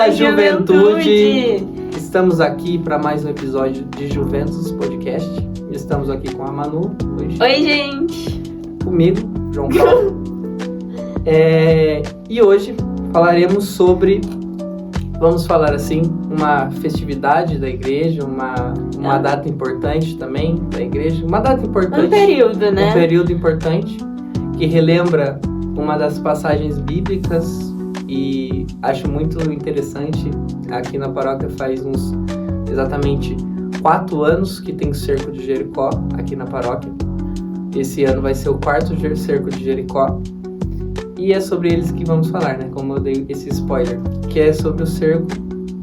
Fala, juventude! Estamos aqui para mais um episódio de Juventus Podcast. Estamos aqui com a Manu hoje. Oi, gente! Comigo, João Paulo. E hoje falaremos sobre, vamos falar assim, uma festividade da igreja, uma data importante também da igreja. Uma data importante. Um período, né? Um período importante que relembra uma das passagens bíblicas. E acho muito interessante, aqui na paróquia faz uns exatamente 4 anos que tem o cerco de Jericó aqui na paróquia. Esse ano vai ser o 4º cerco de Jericó. E é sobre eles que vamos falar, né? Como eu dei esse spoiler, que é sobre o cerco.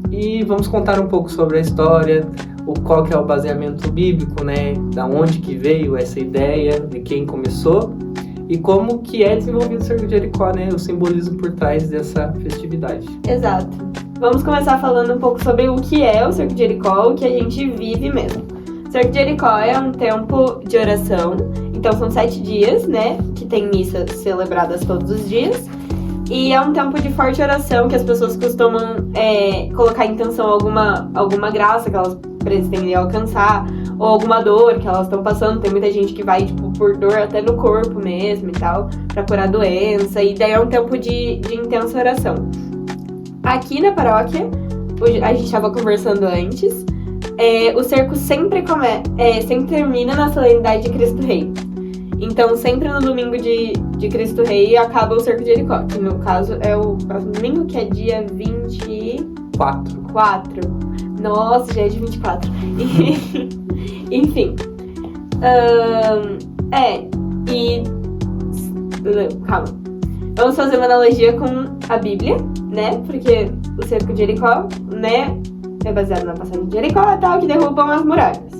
E vamos contar um pouco sobre a história, qual que é o baseamento bíblico, né? Da onde que veio essa ideia, de quem começou. E como que é desenvolvido o cerco de Jericó, né? O simbolismo por trás dessa festividade. Exato. Vamos começar falando um pouco sobre o que é o cerco de Jericó, o que a gente vive mesmo. O cerco de Jericó é um tempo de oração. Então são 7 dias, né? Que tem missas celebradas todos os dias. E é um tempo de forte oração que as pessoas costumam colocar em intenção alguma graça que elas pretendem alcançar, ou alguma dor que elas estão passando. Tem muita gente que vai, por dor até no corpo mesmo e tal, pra curar doença. E daí é um tempo de intensa oração. Aqui na paróquia, a gente estava conversando antes, o cerco sempre termina na solenidade de Cristo Rei. Então, sempre no domingo de Cristo Rei acaba o cerco de Jericó, que no caso é o próximo domingo, que é dia 24. Nossa, já é de 24. Enfim. Calma. Vamos fazer uma analogia com a Bíblia, né? Porque o cerco de Jericó, né, é baseado na passagem de Jericó e tal, que derrubam as muralhas.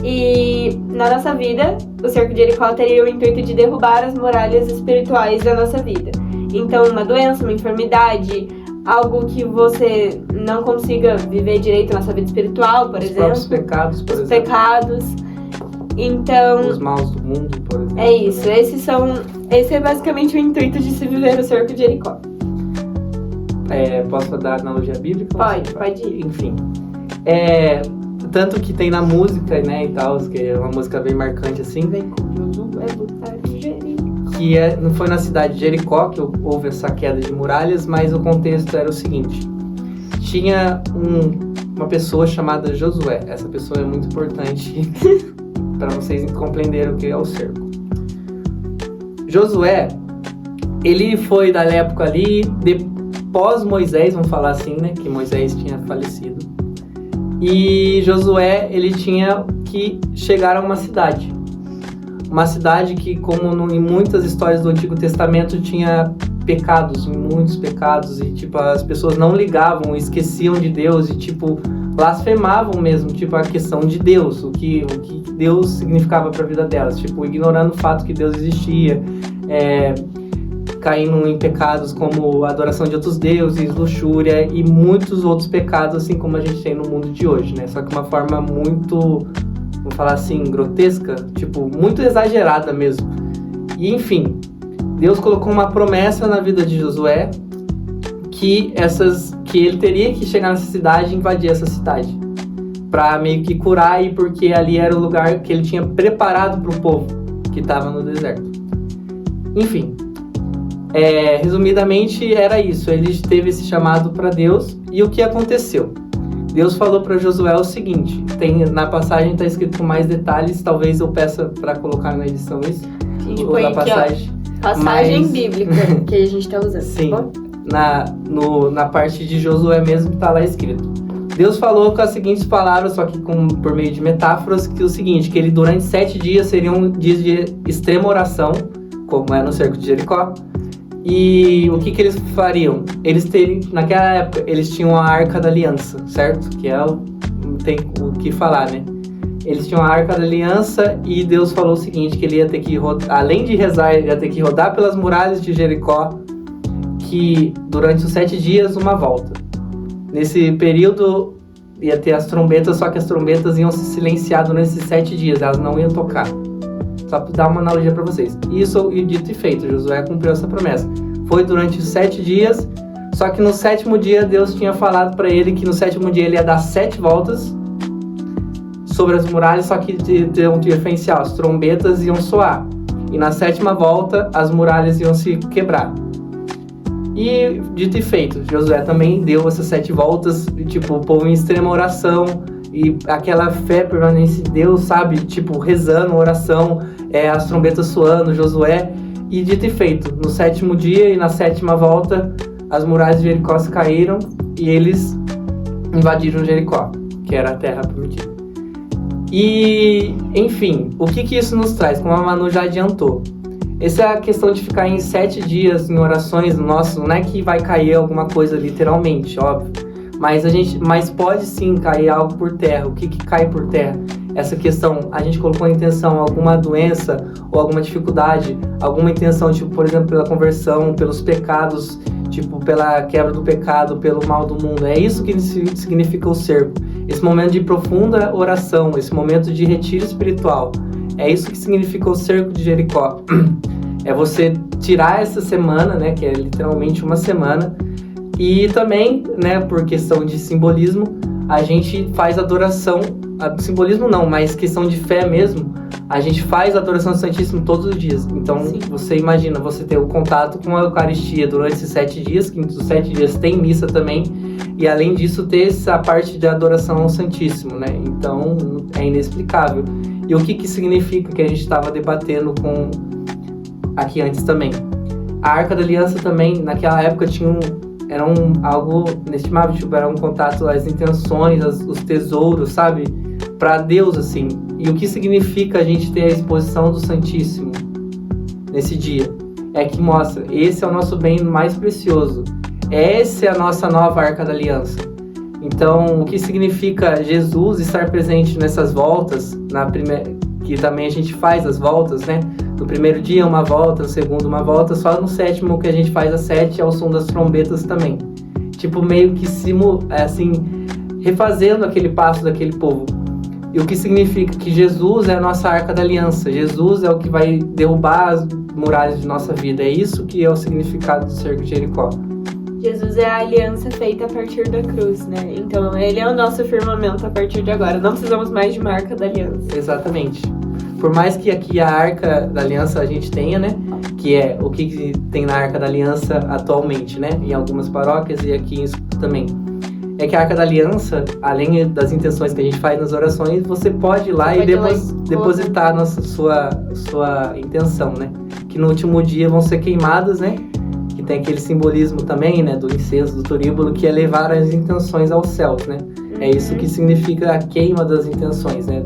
E na nossa vida, o cerco de Jericó teria o intuito de derrubar as muralhas espirituais da nossa vida. Então, uma doença, uma enfermidade, algo que você não consiga viver direito na sua vida espiritual, por exemplo. Os próprios pecados, por exemplo. Pecados. Então, os maus do mundo, por exemplo. É isso. Esse é basicamente o intuito de se viver o cerco de Jericó. Posso dar analogia bíblica? Pode ir. Enfim. Tanto que tem na música, né, e tal, que é uma música bem marcante assim. Vem com Josué botar Jericó. Que não foi na cidade de Jericó que houve essa queda de muralhas, mas o contexto era o seguinte. Tinha uma pessoa chamada Josué. Essa pessoa é muito importante para vocês compreenderem o que é o cerco. Josué, ele foi da época ali, pós Moisés, vamos falar assim, né, que Moisés tinha falecido. E Josué, ele tinha que chegar a uma cidade. Uma cidade que, como em muitas histórias do Antigo Testamento, tinha pecados, muitos pecados. E, as pessoas não ligavam, esqueciam de Deus e, blasfemavam mesmo, a questão de Deus. O que Deus significava para a vida delas. Ignorando o fato que Deus existia. Caindo em pecados como adoração de outros deuses, luxúria e muitos outros pecados, assim como a gente tem no mundo de hoje, né? Só que uma forma muito, vamos falar assim, grotesca, muito exagerada mesmo. E enfim, Deus colocou uma promessa na vida de Josué que ele teria que chegar nessa cidade e invadir essa cidade para meio que curar, e porque ali era o lugar que ele tinha preparado para o povo que estava no deserto. Enfim. Resumidamente era isso, ele teve esse chamado para Deus. E o que aconteceu? Deus falou para Josué o seguinte, na passagem está escrito com mais detalhes, talvez eu peça para colocar na edição isso. A gente põe aqui, passagem bíblica que a gente está usando. Sim, tá bom? Na parte de Josué mesmo está lá escrito. Deus falou com as seguintes palavras, só que por meio de metáforas, que o seguinte, que ele durante 7 dias seriam dias de extrema oração, como é no cerco de Jericó. E o que eles fariam? Naquela época, eles tinham a Arca da Aliança, certo? Que tem o que falar, né? Eles tinham a Arca da Aliança e Deus falou o seguinte, que ele ia ter que, além de rezar, ele ia ter que rodar pelas muralhas de Jericó, que durante os 7 dias, uma volta. Nesse período, ia ter as trombetas, só que as trombetas iam se silenciar durante esses 7 dias, elas não iam tocar. Só para dar uma analogia para vocês. Isso, e dito e feito, Josué cumpriu essa promessa. Foi durante os 7 dias, Só que no 7º dia, Deus tinha falado para ele que no 7º dia ele ia dar 7 voltas sobre as muralhas, só que tem um diferencial, as trombetas iam soar. E na 7ª volta, as muralhas iam se quebrar. E dito e feito, Josué também deu essas 7 voltas, tipo, o povo em extrema oração, e aquela fé permanente em Deus, sabe? Tipo, rezando, oração, as trombetas soando, Josué. E dito e feito, no 7º dia e na 7ª volta, as muralhas de Jericó se caíram e eles invadiram Jericó, que era a terra prometida. E, enfim, o que isso nos traz? Como a Manu já adiantou. Essa é a questão de ficar em 7 dias em orações, nossa, não é que vai cair alguma coisa literalmente, óbvio. Mas pode sim cair algo por terra. O que cai por terra? Essa questão, a gente colocou em intenção alguma doença ou alguma dificuldade, alguma intenção, tipo, por exemplo, pela conversão, pelos pecados, tipo, pela quebra do pecado, pelo mal do mundo. É isso que significa o cerco. Esse momento de profunda oração, esse momento de retiro espiritual. É isso que significa o cerco de Jericó. É você tirar essa semana, né, que é literalmente uma semana, e também, né, por questão de simbolismo, a gente faz adoração, simbolismo não, mas questão de fé mesmo, a gente faz a adoração do Santíssimo todos os dias. Então, sim, você imagina, você ter o contato com a Eucaristia durante esses 7 dias, que nos 7 dias tem missa também, e além disso ter essa parte de adoração ao Santíssimo, né? Então, é inexplicável. E o que significa que a gente estava debatendo aqui antes também? A Arca da Aliança também, naquela época, era algo inestimável, tipo, era um contato, as intenções, os tesouros, sabe? Para Deus, assim. E o que significa a gente ter a exposição do Santíssimo nesse dia? É que mostra, esse é o nosso bem mais precioso. Essa é a nossa nova Arca da Aliança. Então, o que significa Jesus estar presente nessas voltas, que também a gente faz as voltas, né? No primeiro dia uma volta, no segundo uma volta, só no 7º que a gente faz as 7 ao som das trombetas também. Tipo, meio que assim, refazendo aquele passo daquele povo. E o que significa que Jesus é a nossa Arca da Aliança. Jesus é o que vai derrubar as muralhas de nossa vida. É isso que é o significado do cerco de Jericó. Jesus é a aliança feita a partir da cruz, né? Então, ele é o nosso firmamento a partir de agora. Não precisamos mais de uma Arca da Aliança. Exatamente. Por mais que aqui a Arca da Aliança a gente tenha, né? Que é o que tem na Arca da Aliança atualmente, né? Em algumas paróquias e aqui também. É que a Arca da Aliança, além das intenções que a gente faz nas orações, você pode ir lá e depositar a sua intenção, né? Que no último dia vão ser queimadas, né? Que tem aquele simbolismo também, né? Do incenso, do turíbulo, que é levar as intenções aos céus, né? É isso que significa a queima das intenções, né?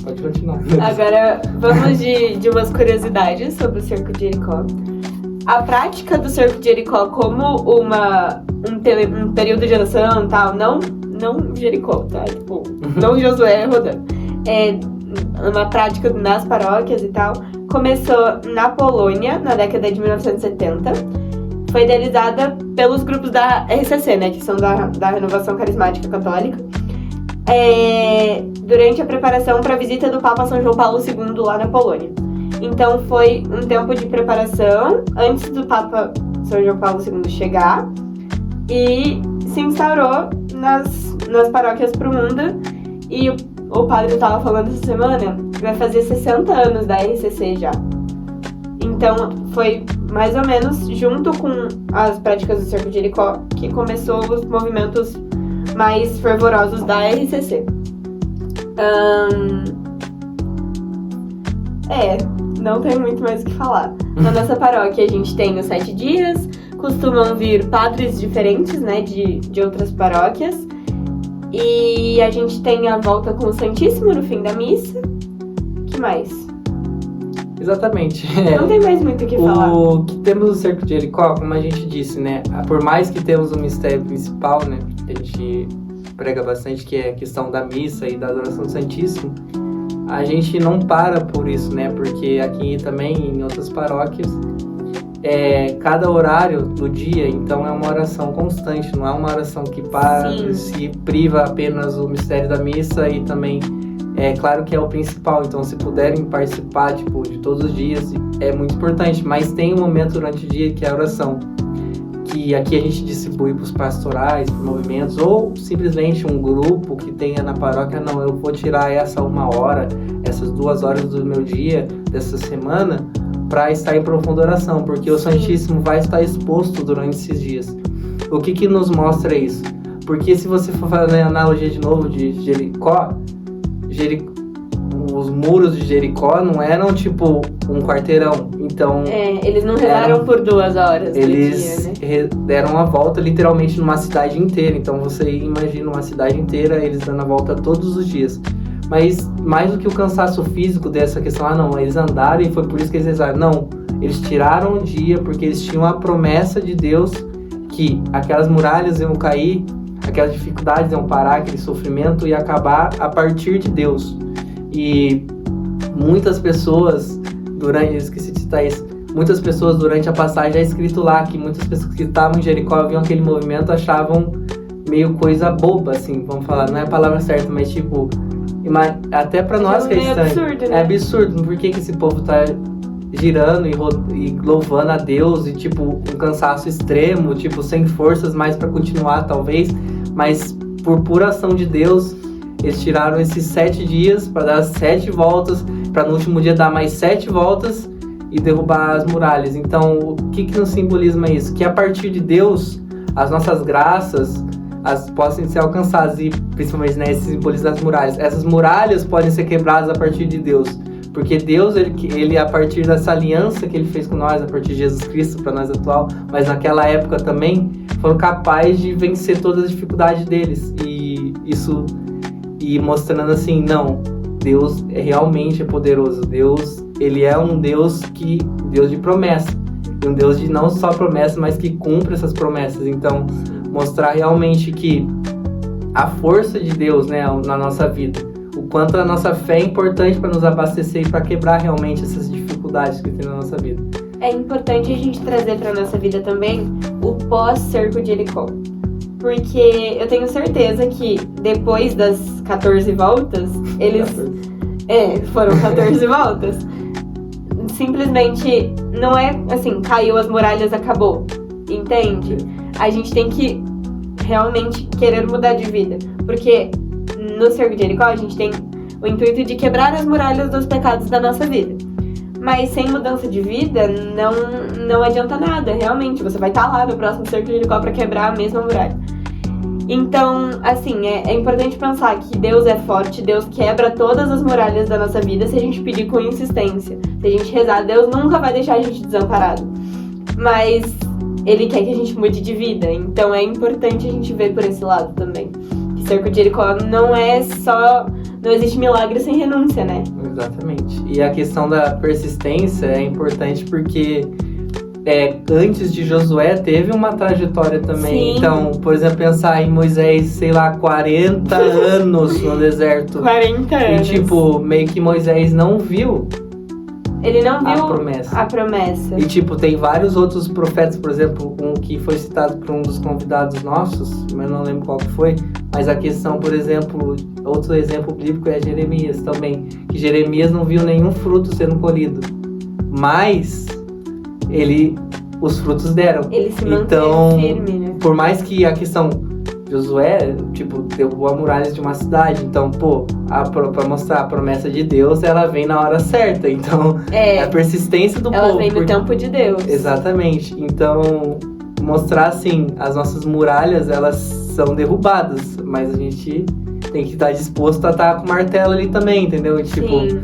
Pode continuar. Agora, vamos de umas curiosidades sobre o cerco de Jericó. A prática do cerco de Jericó como um período de oração e tal, não Jericó, tá? Tipo, não Josué rodando. É uma prática nas paróquias e tal. Começou na Polônia, na década de 1970. Foi idealizada pelos grupos da RCC, né? Que são da Renovação Carismática Católica. Durante a preparação para a visita do Papa São João Paulo II lá na Polônia. Então foi um tempo de preparação antes do Papa São João Paulo II chegar e se instaurou nas paróquias pro mundo. E o padre estava falando essa semana, vai fazer 60 anos da RCC já. Então foi mais ou menos junto com as práticas do cerco de Jericó que começou os movimentos mais fervorosos da RCC. Não tem muito mais o que falar. Na nossa paróquia a gente tem os 7 dias, costumam vir padres diferentes, né, de outras paróquias. E a gente tem a volta com o Santíssimo no fim da missa. O que mais? Exatamente. Não tem mais muito o que falar. O que temos no cerco de Jericó, como a gente disse, né, por mais que temos o mistério principal, né, que a gente prega bastante, que é a questão da missa e da adoração do Santíssimo, a gente não para por isso, né? Porque aqui também, em outras paróquias, cada horário do dia, então é uma oração constante, não é uma oração que para, se priva apenas o mistério da missa e também, claro que é o principal, então se puderem participar, tipo, de todos os dias, é muito importante, mas tem um momento durante o dia que é a oração, que aqui a gente distribui para os pastorais, para movimentos, ou simplesmente um grupo que tenha na paróquia, não, eu vou tirar essa 1 hora, essas 2 horas do meu dia, dessa semana, para estar em profunda oração, porque o Santíssimo vai estar exposto durante esses dias. O que nos mostra isso? Porque se você for fazer a analogia de novo de Jericó, os muros de Jericó não eram tipo um quarteirão, então... eles não rezaram por 2 horas eles do dia, né? deram a volta literalmente numa cidade inteira, então você imagina uma cidade inteira, eles dando a volta todos os dias. Mas mais do que o cansaço físico dessa questão, não, eles andaram e foi por isso que eles rezaram. Não, eles tiraram o dia porque eles tinham a promessa de Deus que aquelas muralhas iam cair, aquelas dificuldades iam parar, aquele sofrimento ia acabar a partir de Deus. E muitas pessoas, muitas pessoas durante a passagem, é escrito lá que muitas pessoas que estavam em Jericó, viam aquele movimento, achavam meio coisa boba, assim, vamos falar, não é a palavra certa, mas tipo, até pra nós que é estranho. Absurdo, né? É absurdo, por que esse povo tá girando e louvando a Deus e tipo, um cansaço extremo, tipo, sem forças mais pra continuar talvez, mas por pura ação de Deus, eles tiraram esses 7 dias para dar 7 voltas, para no último dia dar mais 7 voltas e derrubar as muralhas. Então, o que nos simbolisma isso? Que a partir de Deus, as nossas graças podem ser alcançadas, e principalmente, né, esse simbolismo das muralhas. Essas muralhas podem ser quebradas a partir de Deus, porque Deus, ele a partir dessa aliança que ele fez com nós, a partir de Jesus Cristo para nós atual, mas naquela época também, foram capazes de vencer todas as dificuldades deles. E mostrando assim, não, Deus realmente é poderoso. Deus, ele é um Deus de promessa. E um Deus de não só promessas, mas que cumpre essas promessas. Então, mostrar realmente que a força de Deus, né, na nossa vida, o quanto a nossa fé é importante para nos abastecer e para quebrar realmente essas dificuldades que tem na nossa vida. É importante a gente trazer para nossa vida também o pós-cerco de Jericó. Porque eu tenho certeza que depois das 14 voltas, eles... foram 14 voltas. Simplesmente não é assim, caiu as muralhas, acabou. Entende? A gente tem que realmente querer mudar de vida. Porque no cerco de Jericó a gente tem o intuito de quebrar as muralhas dos pecados da nossa vida. Mas sem mudança de vida não adianta nada, realmente. Você vai estar lá no próximo cerco de Jericó para quebrar a mesma muralha. Então, assim, é importante pensar que Deus é forte, Deus quebra todas as muralhas da nossa vida se a gente pedir com insistência. Se a gente rezar, Deus nunca vai deixar a gente desamparado. Mas Ele quer que a gente mude de vida, então é importante a gente ver por esse lado também. Que cerco de Jericó não é só... Não existe milagre sem renúncia, né? Exatamente. E a questão da persistência é importante porque antes de Josué teve uma trajetória também. Sim. Então, por exemplo, pensar em Moisés, sei lá, 40 anos no deserto. 40 anos. E tipo, meio que Moisés não viu. Ele não viu a promessa. E tipo, tem vários outros profetas, por exemplo, um que foi citado por um dos convidados nossos, mas não lembro qual que foi, mas a questão, por exemplo, outro exemplo bíblico é Jeremias também, que Jeremias não viu nenhum fruto sendo colhido, mas os frutos deram. Ele se manteve firme, né? Por mais que a questão... Josué, tipo, derrubou a muralha de uma cidade, então, pra mostrar a promessa de Deus, ela vem na hora certa, então, a persistência do povo. Ela vem no tempo de Deus. Exatamente, então, mostrar, assim, as nossas muralhas, elas são derrubadas, mas a gente tem que estar disposto a estar com o martelo ali também, entendeu? Tipo, sim.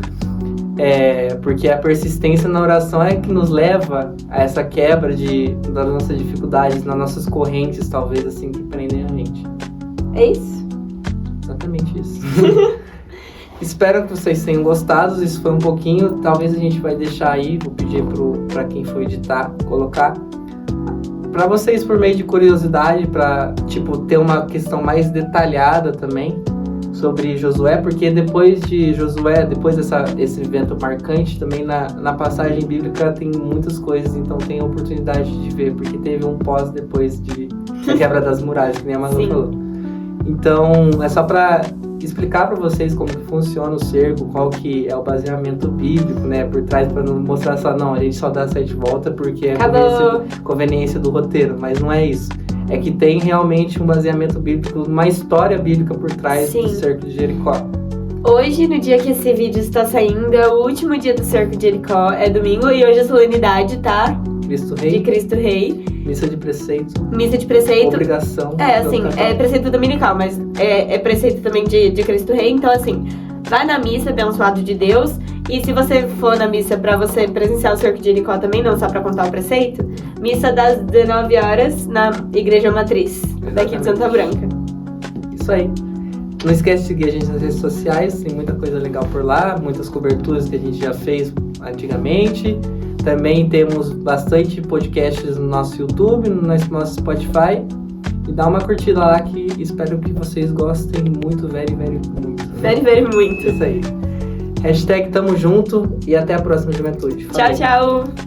Porque a persistência na oração é que nos leva a essa quebra das nossas dificuldades, nas nossas correntes, talvez, assim, que prendem a gente. É isso? Exatamente isso. Espero que vocês tenham gostado. Isso foi um pouquinho. Talvez a gente vai deixar aí, vou pedir pra quem for editar, colocar. Pra vocês, por meio de curiosidade, pra, tipo, ter uma questão mais detalhada também sobre Josué, porque depois de Josué, depois desse evento marcante, também na passagem bíblica tem muitas coisas, então tem a oportunidade de ver, porque teve um pós depois da quebra das muralhas, que nem a Manu falou. Então, é só pra explicar para vocês como que funciona o cerco, qual que é o baseamento bíblico, né, por trás, para não mostrar só, não, a gente só dá 7 voltas porque é conveniência do roteiro, mas não é isso. É que tem realmente um baseamento bíblico, uma história bíblica por trás do cerco de Jericó. Hoje, no dia que esse vídeo está saindo, é o último dia do cerco de Jericó, é domingo, e hoje a solenidade, tá? Cristo Rei. De Cristo Rei. Missa de preceito. Missa de preceito. Obrigação. Assim, é preceito dominical, mas é preceito também de Cristo Rei. Então, assim, vai na missa, abençoado de Deus. E se você for na missa pra você presenciar o cerco de Jericó também, não só pra contar o preceito, missa das 19 horas na Igreja Matriz, daqui de Santa Branca. Isso aí. Não esquece de seguir a gente nas redes sociais, tem muita coisa legal por lá, muitas coberturas que a gente já fez antigamente. Também temos bastante podcasts no nosso YouTube, no nosso Spotify. E dá uma curtida lá que espero que vocês gostem muito, very, very, muito. Very, very, muito. Isso aí. Hashtag tamo junto e até a próxima, juventude. Tchau, tchau.